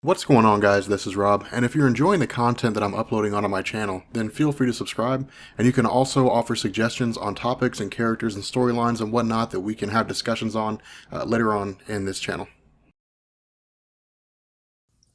What's going on, guys? This is Rob, and if you're enjoying the content that I'm uploading onto my channel, then feel free to subscribe, and you can also offer suggestions on topics and characters and storylines and whatnot that we can have discussions on later on in this channel.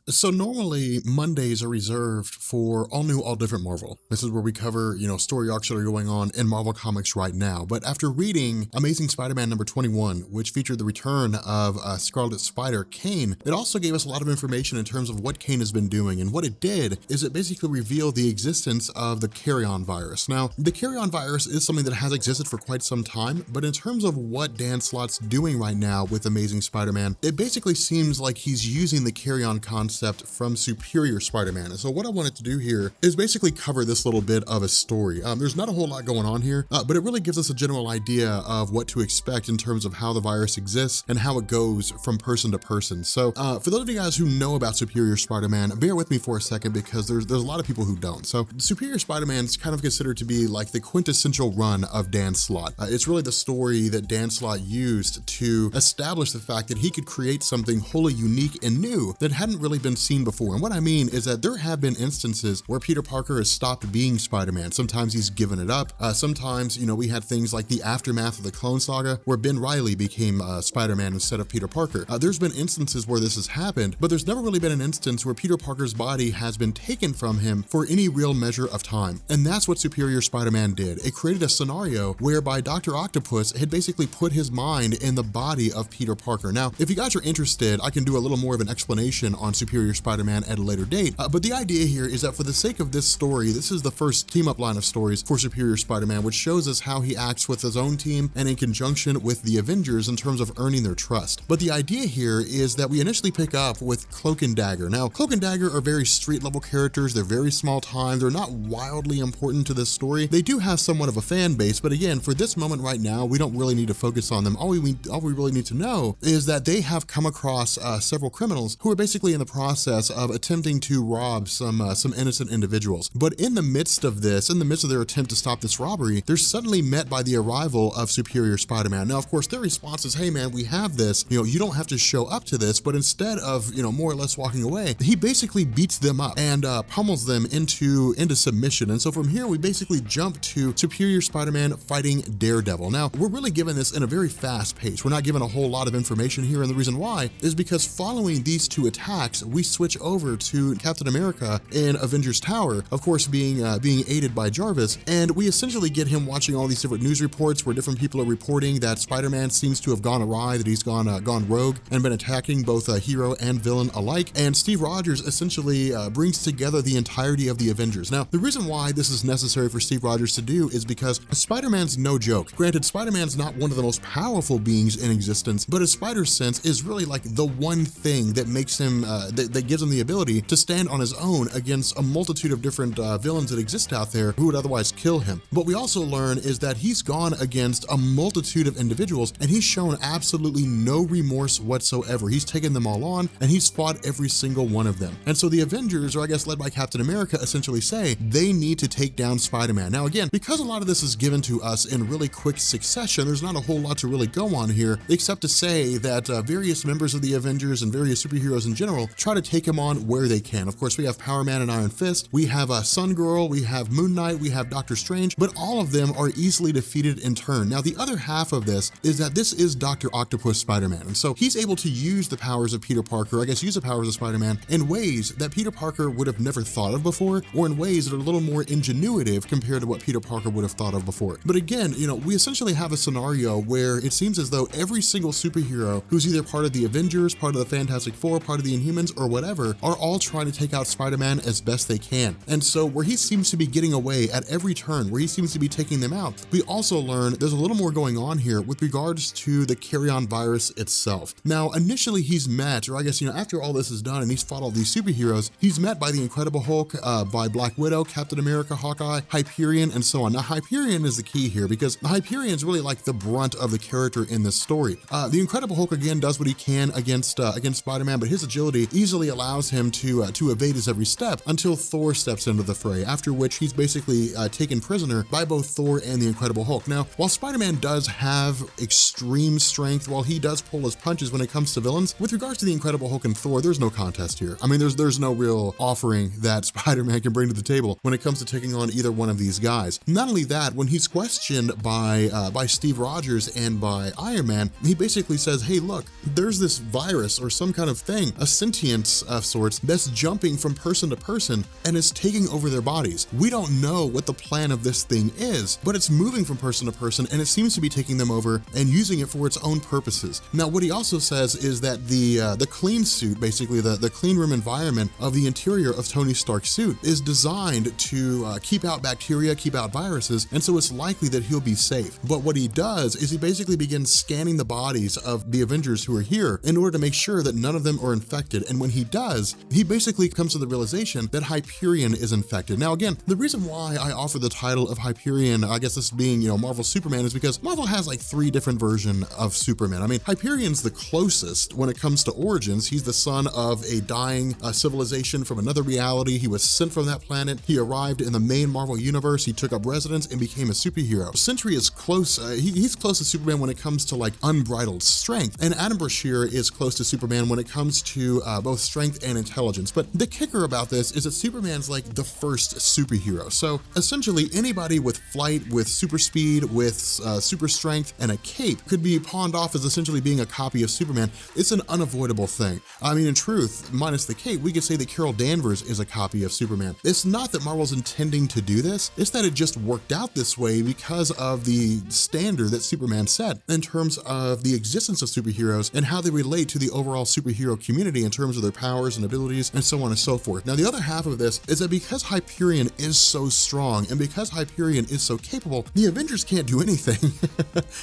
So normally Mondays are reserved for all new, all different Marvel. This is where we cover, story arcs that are going on in Marvel Comics right now. But after reading Amazing Spider-Man number 21, which featured the return of Scarlet Spider, Kane, it also gave us a lot of information in terms of what Kane has been doing. And what it did is it basically revealed the existence of the Carrion virus. Now, the Carrion virus is something that has existed for quite some time, but in terms of what Dan Slott's doing right now with Amazing Spider-Man, it basically seems like he's using the Carrion concept from Superior Spider-Man. And so what I wanted to do here is basically cover this little bit of a story. There's not a whole lot going on here, but it really gives us a general idea of what to expect in terms of how the virus exists and how it goes from person to person. So for those of you guys who know about Superior Spider-Man, bear with me for a second because there's a lot of people who don't. So Superior Spider-Man is kind of considered to be like the quintessential run of Dan Slott. It's really the story that Dan Slott used to establish the fact that he could create something wholly unique and new that hadn't really been seen before. And what I mean is that there have been instances where Peter Parker has stopped being Spider-Man. Sometimes he's given it up. Sometimes, we had things like the aftermath of the Clone Saga where Ben Reilly became Spider-Man instead of Peter Parker. There's been instances where this has happened, but there's never really been an instance where Peter Parker's body has been taken from him for any real measure of time. And that's what Superior Spider-Man did. It created a scenario whereby Dr. Octopus had basically put his mind in the body of Peter Parker. Now, if you guys are interested, I can do a little more of an explanation on Superior Spider-Man at a later date, but the idea here is that for the sake of this story, this is the first team-up line of stories for Superior Spider-Man, which shows us how he acts with his own team and in conjunction with the Avengers in terms of earning their trust. But the idea here is that we initially pick up with Cloak and Dagger. Now, Cloak and Dagger are very street-level characters. They're very small time. They're not wildly important to this story. They do have somewhat of a fan base, but again, for this moment right now, we don't really need to focus on them. All we really need to know is that they have come across several criminals who are basically in the process of attempting to rob some innocent individuals. But in the midst of this, in the midst of their attempt to stop this robbery, they're suddenly met by the arrival of Superior Spider-Man. Now, of course, their response is, hey man, we have this, you don't have to show up to this, but instead of, more or less walking away, he basically beats them up and pummels them into submission. And so from here, we basically jump to Superior Spider-Man fighting Daredevil. Now, we're really given this in a very fast pace. We're not given a whole lot of information here, and the reason why is because following these two attacks, we switch over to Captain America in Avengers Tower, of course being aided by Jarvis, and we essentially get him watching all these different news reports where different people are reporting that Spider-Man seems to have gone awry, that he's gone rogue and been attacking both a hero and villain alike, and Steve Rogers essentially brings together the entirety of the Avengers. Now, the reason why this is necessary for Steve Rogers to do is because Spider-Man's no joke. Granted, Spider-Man's not one of the most powerful beings in existence, but his spider sense is really like the one thing that makes him, that gives him the ability to stand on his own against a multitude of different villains that exist out there who would otherwise kill him. What we also learn is that he's gone against a multitude of individuals and he's shown absolutely no remorse whatsoever. He's taken them all on and he's fought every single one of them. And so the Avengers, or I guess led by Captain America, essentially say they need to take down Spider-Man. Now again, because a lot of this is given to us in really quick succession, there's not a whole lot to really go on here except to say that various members of the Avengers and various superheroes in general try to take him on where they can. Of course, we have Power Man and Iron Fist, we have Sun Girl, we have Moon Knight, we have Doctor Strange, but all of them are easily defeated in turn. Now, the other half of this is that this is Dr. Octopus Spider-Man, and so he's able to use the powers of Peter Parker, use the powers of Spider-Man in ways that Peter Parker would have never thought of before, or in ways that are a little more ingenuitive compared to what Peter Parker would have thought of before. But again, we essentially have a scenario where it seems as though every single superhero who's either part of the Avengers, part of the Fantastic Four, part of the Inhumans, or whatever, are all trying to take out Spider-Man as best they can. And so where he seems to be getting away at every turn, where he seems to be taking them out, we also learn there's a little more going on here with regards to the Carrion virus itself. Now, initially he's met, or I guess, after all this is done and he's fought all these superheroes, he's met by the Incredible Hulk, by Black Widow, Captain America, Hawkeye, Hyperion, and so on. Now, Hyperion is the key here because Hyperion is really like the brunt of the character in this story. The Incredible Hulk again does what he can against Spider-Man, but his agility easily allows him to evade his every step until Thor steps into the fray, after which he's basically taken prisoner by both Thor and the Incredible Hulk. Now, while Spider-Man does have extreme strength, while he does pull his punches when it comes to villains, with regards to the Incredible Hulk and Thor, there's no contest here. I mean, there's no real offering that Spider-Man can bring to the table when it comes to taking on either one of these guys. Not only that, when he's questioned by Steve Rogers and by Iron Man, he basically says, hey, look, there's this virus or some kind of thing, a sentience of sorts, that's jumping from person to person and is taking over their bodies. We don't know what the plan of this thing is, but it's moving from person to person and it seems to be taking them over and using it for its own purposes. Now, what he also says is that the clean suit, basically the clean room environment of the interior of Tony Stark's suit, is designed to keep out bacteria, keep out viruses, and so it's likely that he'll be safe. But what he does is he basically begins scanning the bodies of the Avengers who are here in order to make sure that none of them are infected. And when he does, he basically comes to the realization that Hyperion is infected. Now, again, the reason why I offer the title of Hyperion, I guess this being, Marvel Superman, is because Marvel has like 3 different versions of Superman. I mean, Hyperion's the closest when it comes to origins. He's the son of a dying civilization from another reality. He was sent from that planet. He arrived in the main Marvel universe. He took up residence and became a superhero. Sentry is close. He's close to Superman when it comes to like unbridled strength. And Adam Brashear is close to Superman when it comes to both strength and intelligence. But the kicker about this is that Superman's like the first superhero. So essentially anybody with flight, with super speed, with super strength, and a cape could be pawned off as essentially being a copy of Superman. It's an unavoidable thing. I mean, in truth, minus the cape, we could say that Carol Danvers is a copy of Superman. It's not that Marvel's intending to do this, it's that it just worked out this way because of the standard that Superman set in terms of the existence of superheroes and how they relate to the overall superhero community in terms of their powers and abilities and so on and so forth. Now, the other half of this is that because Hyperion is so strong and because Hyperion is so capable, the Avengers can't do anything.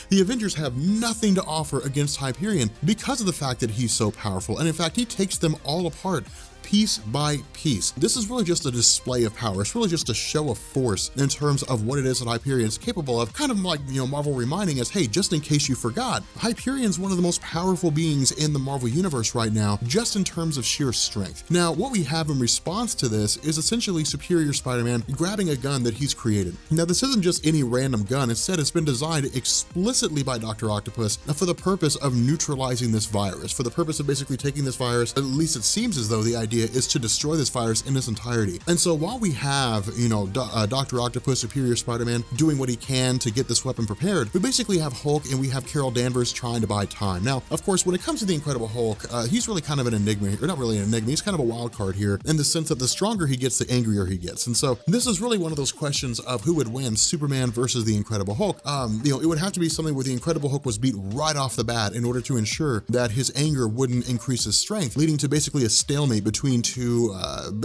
The Avengers have nothing to offer against Hyperion because of the fact that he's so powerful. And in fact, he takes them all apart piece by piece. This is really just a display of power. It's really just a show of force in terms of what it is that Hyperion is capable of, kind of like, Marvel reminding us, hey, just in case you forgot, Hyperion's one of the most powerful beings in the Marvel universe right now, just in terms of sheer strength. Now, what we have in response to this is essentially Superior Spider-Man grabbing a gun that he's created. Now, this isn't just any random gun. Instead, it's been designed explicitly by Dr. Octopus for the purpose of neutralizing this virus, for the purpose of basically taking this virus, at least it seems as though the idea is to destroy this virus in its entirety. And so while we have, Dr. Octopus, Superior Spider-Man, doing what he can to get this weapon prepared, we basically have Hulk and we have Carol Danvers trying to buy time. Now, of course, when it comes to the Incredible Hulk, he's really kind of an enigma, or not really an enigma, he's kind of a wild card here in the sense that the stronger he gets, the angrier he gets. And so this is really one of those questions of who would win, Superman versus the Incredible Hulk. It would have to be something where the Incredible Hulk was beat right off the bat in order to ensure that his anger wouldn't increase his strength, leading to basically a stalemate between two,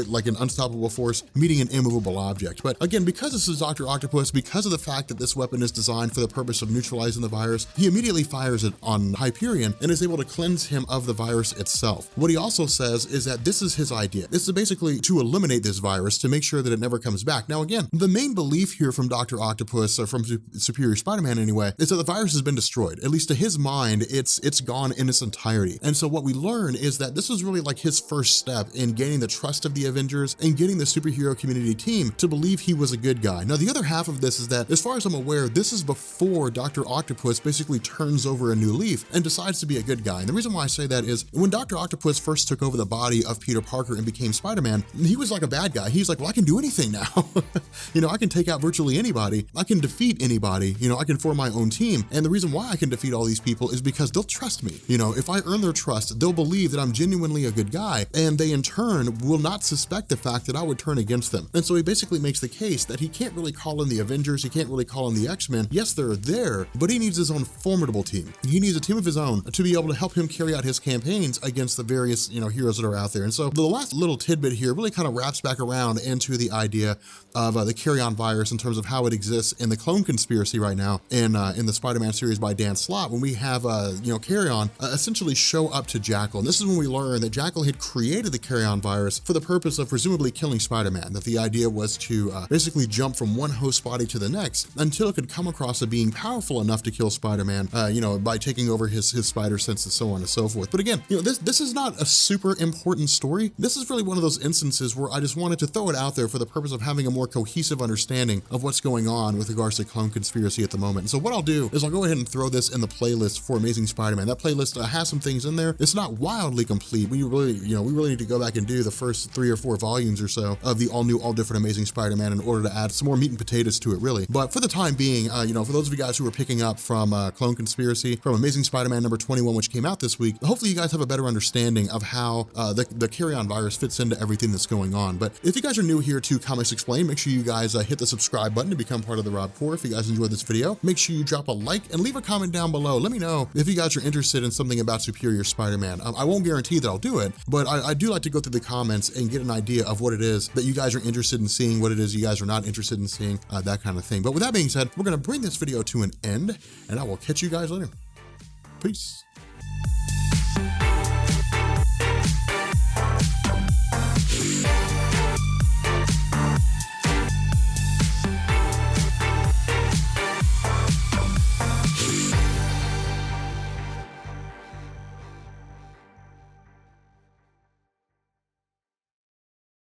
like an unstoppable force meeting an immovable object. But again, because this is Dr. Octopus, because of the fact that this weapon is designed for the purpose of neutralizing the virus, he immediately fires it on Hyperion and is able to cleanse him of the virus itself. What he also says is that this is his idea. This is basically to eliminate this virus, to make sure that it never comes back. Now, again, the main belief here from Dr. Octopus, or from Superior Spider-Man anyway, is that the virus has been destroyed. At least to his mind, it's gone in its entirety. And so what we learn is that this was really like his first step in gaining the trust of the Avengers and getting the superhero community team to believe he was a good guy. Now, the other half of this is that, as far as I'm aware, this is before Dr. Octopus basically turns over a new leaf and decides to be a good guy. And the reason why I say that is when Dr. Octopus first took over the body of Peter Parker and became Spider-Man, he was like a bad guy. He's like, well, I can do anything now. I can take out virtually anybody. I can defeat anybody. I can form my own team. And the reason why I can defeat all these people is because they'll trust me. If I earn their trust, they'll believe that I'm genuinely a good guy, and they in turn will not suspect the fact that I would turn against them. And so he basically makes the case that he can't really call in the Avengers, he can't really call in the X-Men. Yes, they're there, but he needs his own formidable team. He needs a team of his own to be able to help him carry out his campaigns against the various, heroes that are out there. And so the last little tidbit here really kind of wraps back around into the idea of the Carrion virus in terms of how it exists in the clone conspiracy right now in the Spider-Man series by Dan Slott, when we have, Carrion essentially show up to Jackal. And this is when we learn that Jackal had created the Carrion virus for the purpose of presumably killing Spider-Man, that the idea was to basically jump from one host body to the next until it could come across a being powerful enough to kill Spider-Man, by taking over his spider sense and so on and so forth. But again, this is not a super important story. This is really one of those instances where I just wanted to throw it out there for the purpose of having a more cohesive understanding of what's going on with regards to Clone Conspiracy at the moment. And so what I'll do is I'll go ahead and throw this in the playlist for Amazing Spider-Man. That playlist has some things in there. It's not wildly complete. We really need to go back and do the first 3 or 4 volumes or so of the all new, all different Amazing Spider-Man in order to add some more meat and potatoes to it, really. But for the time being, for those of you guys who are picking up from Clone Conspiracy, from Amazing Spider-Man number 21, which came out this week, hopefully you guys have a better understanding of how the Carrion virus fits into everything that's going on. But if you guys are new here to Comics Explained, make sure you guys hit the subscribe button to become part of the Rob Corps. If you guys enjoyed this video, make sure you drop a like and leave a comment down below. Let me know if you guys are interested in something about Superior Spider-Man. I won't guarantee that I'll do it, but I do like to go through the comments and get an idea of what it is that you guys are interested in seeing, what it is you guys are not interested in seeing, that kind of thing. But with that being said, we're going to bring this video to an end, and I will catch you guys later. Peace.